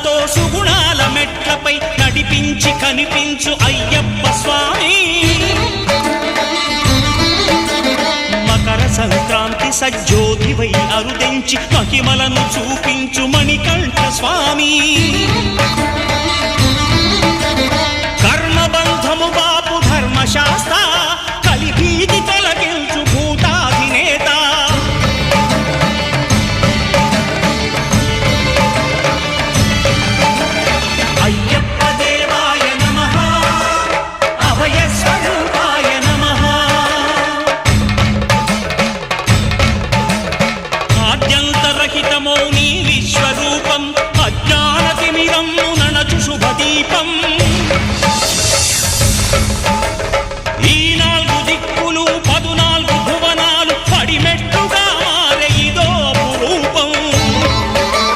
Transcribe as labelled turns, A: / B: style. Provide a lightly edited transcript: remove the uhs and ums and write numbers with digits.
A: మనసుతో సుగుణాల మెట్లపై నడిపించి కనిపించు అయ్యప్ప స్వామి. మకర సంక్రాంతి సజ్జోతివై అరుదెంచి మహిమలను చూపించు మణికంఠ స్వామి.